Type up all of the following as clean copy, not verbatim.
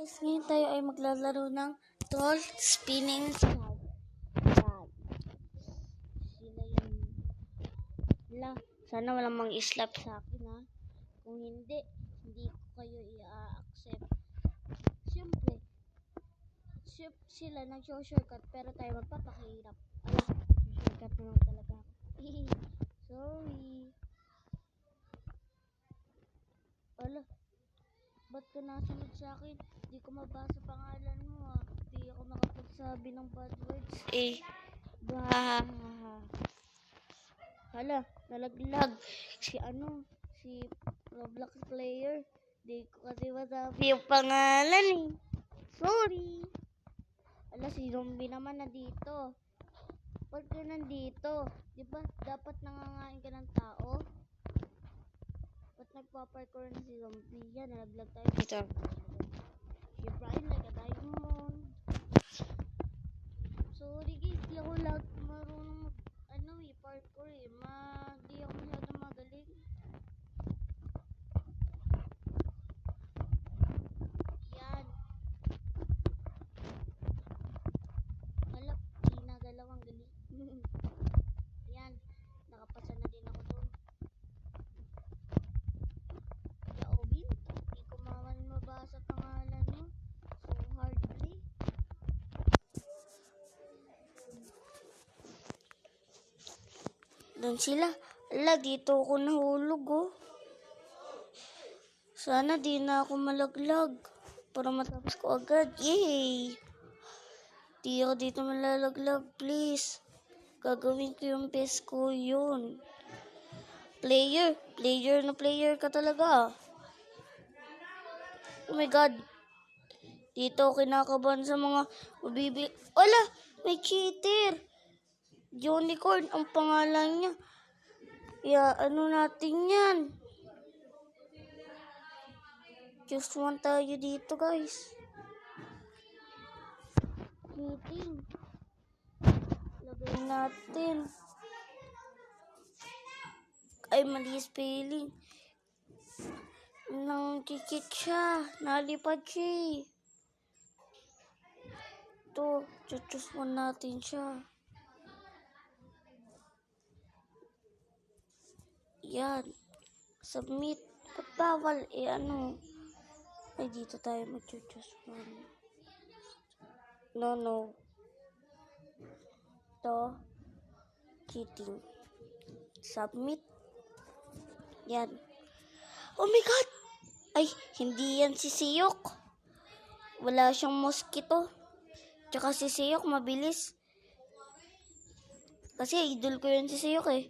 Guys, ngayon tayo ay maglalaro ng tall spinning slide. Yan. Sila yung... Sana walang mang-slap sa akin, ha. Kung hindi ko kayo i-accept. Siyempre, sila nag-shortcut pero tayo magpapakahirap. Shortcut naman talaga ako. Sorry. Ba't ka nasunod sa akin? Di ko mabasa pangalan mo, ah. Di ako makapagsabi ng bad words. Nalaglag. Si Roblox player. Di ko kasi masabi yung pangalan, eh. Sorry. Si zombie naman na dito. Ba't ka nandito? Diba dapat nangangain ka ng tao? Ba't nagpa-parkour na si zombie? Yan, nalaglag tayo dito. Si Brian like a diamond. Sorry guys, di ako marunong parkour, eh. Di ako masyadong magaling. Yan. Dalawang galing. Yan, nakapasa na din ako doon. Yaobin, di ko mabasa pangalan mo. So hardly. Doon sila. Dito ako nahulog, oh. Sana di na ako malaglag para matapos ko agad. Yay! Di ako dito malalaglag, please. Gagawin ko yung best ko yun. Player ka talaga. Oh my God. Dito ako kinakabahan sa mga mabibi. May cheater. Unicorn ang pangalan niya. Natin yan. Just one tayo dito, guys. Cheating. Lagay natin. Ay, mali spelling. Nang kikit siya. Nalipad siya. Ito, choose mo natin siya. Yan. Submit. Ba't bawal? Ay, dito tayo mag-choose one. No. Ito. Cheating. Submit. Yan. Oh my God! Ay, hindi yan si Siyok. Wala siyang mosquito. Tsaka si Siyok mabilis. Kasi idol ko yun si Siyok, eh.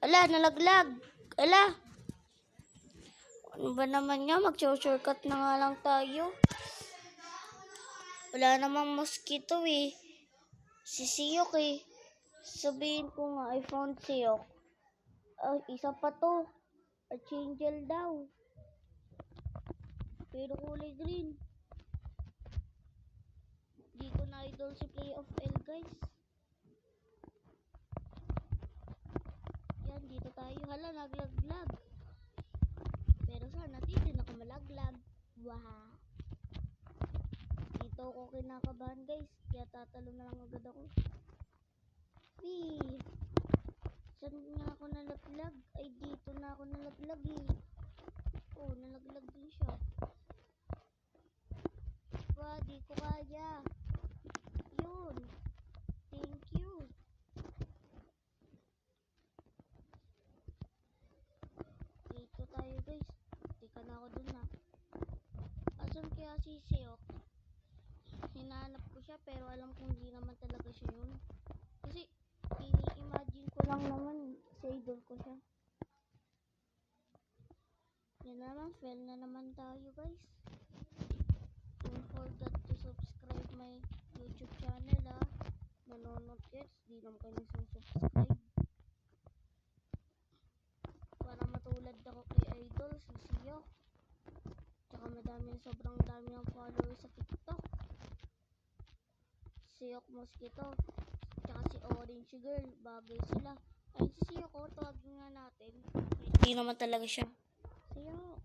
Nalaglag. Ano ba naman niya? Mag-shortcut na nga lang tayo. Wala namang mosquito, eh. Si Siyok, eh. Sabihin ko nga, I found Siyok. Isa pa to. Archangel daw. Pero kulay green. Di ko na idol si Play of L, guys. Yan, dito tayo. Naglaglag. Pero sana dito na ako malaglag. Wow. Dito ako kinakabahan, guys. Kaya tatalo na lang agad ako. Saan nga ako nalaglag? Ay, dito na ako nalaglag, eh. Oh, nalaglag din siya. Di ko kaya. Yun. Thank you. Dito tayo, guys. Tika na ako dun, ha. Asan kaya si Siyok? Hinahanap ko siya pero alam kong hindi naman talaga siya yun. Kasi ini-imagine ko lang naman. Kasi idol ko siya. Yan naman, fail na naman tayo, guys. Don't forget to subscribe my YouTube channel, ha. Nanonood guys, di naman kayo subscribe. Para matulad ako kay Idol, si Siyok. Tsaka sobrang dami ng followers sa TikTok. Siyok Mosquito. Tsaka si Orange Girl, bagay sila. Ay, si Siyok, tawagin nga natin. Hindi naman talaga siya. Siyok.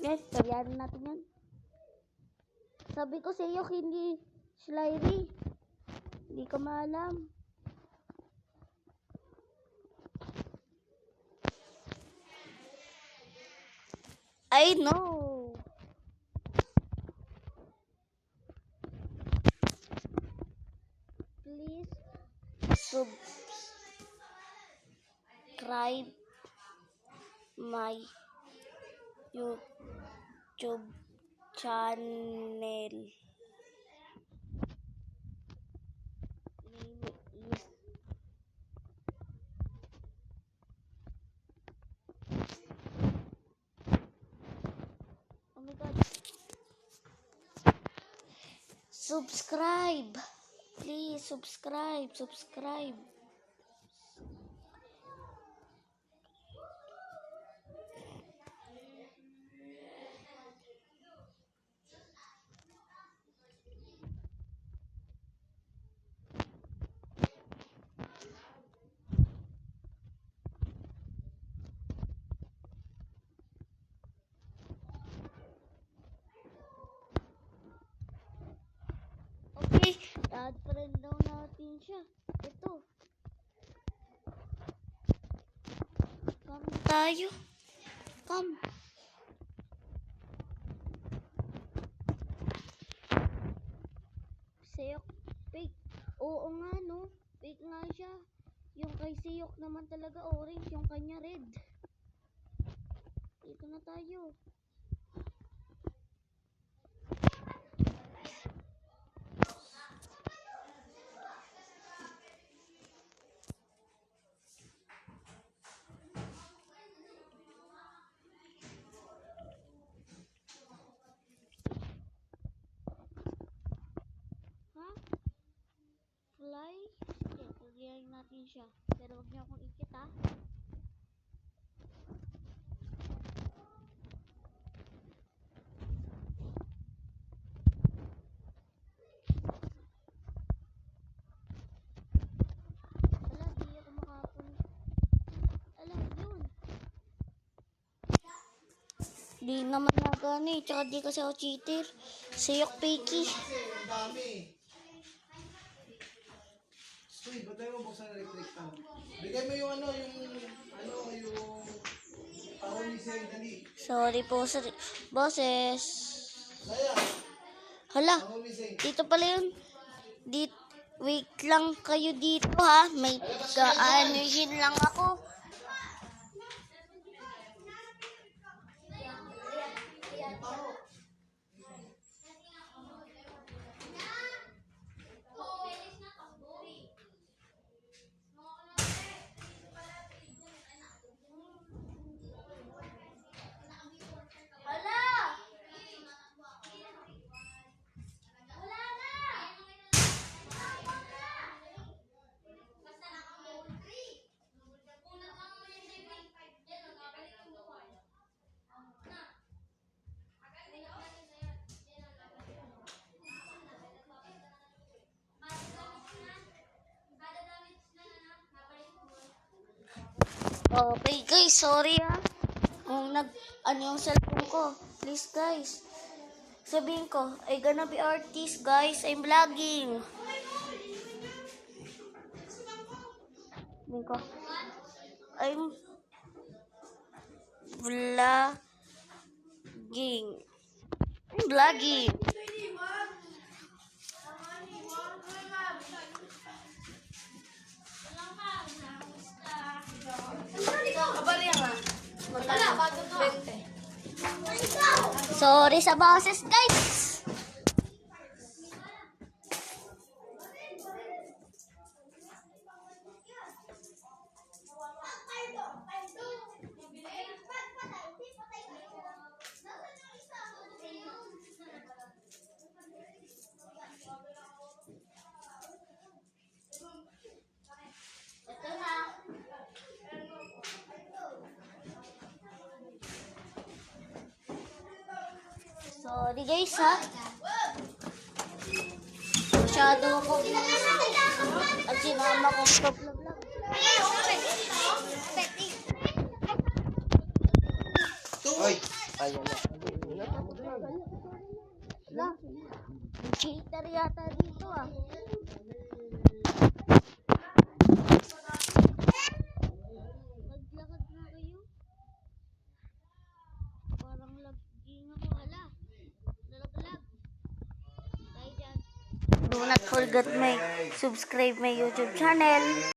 Guys, karyanin natin yan. Sabi ko sa iyo, hindi Slyry. Hindi ka maalam. I know. Please subscribe my YouTube channel. Name is oh my god. Subscribe. Please subscribe. Okay, add friend daw natin siya. Ito. Come tayo. Come. Seyok fake. Oo nga no. Fake nga siya. Yung kay Seyok naman talaga orange. Yung kanya red. Dito na tayo. Fly. Sige, pagyayin natin siya. Pero wag niyo akong ikit ha. Ala, di ako makapun. Ala, yun. Di naman nagani. Tsaka di kasi ako cheater. Seyok Peki. Ang dami. Uy, ba't tayo mabuksan ng electric fan? Bigay mo yung yung tahon ni Seng, dali. Sorry po, boses. Daya, Hala, tahon ni Seng. dito pala yun. Wait lang kayo dito ha. May kaanuhin lang ako. Okay guys, sorry ha. Kung yung cellphone ko. Please guys. Sabihin ko, I gonna be artist guys. I'm vlogging. Sabihin ko, I'm vlogging. I'm vlogging. Sorry sa boses guys. Sorry guys ha. Masyado ako at sinama ko sa vlog. Oy, Ayan na. La, cheater yata dito ah. Maglakad na kayo. Parang laging ako. Hala, lalaglag. Tayo dyan. Do not forget my subscribe my YouTube channel.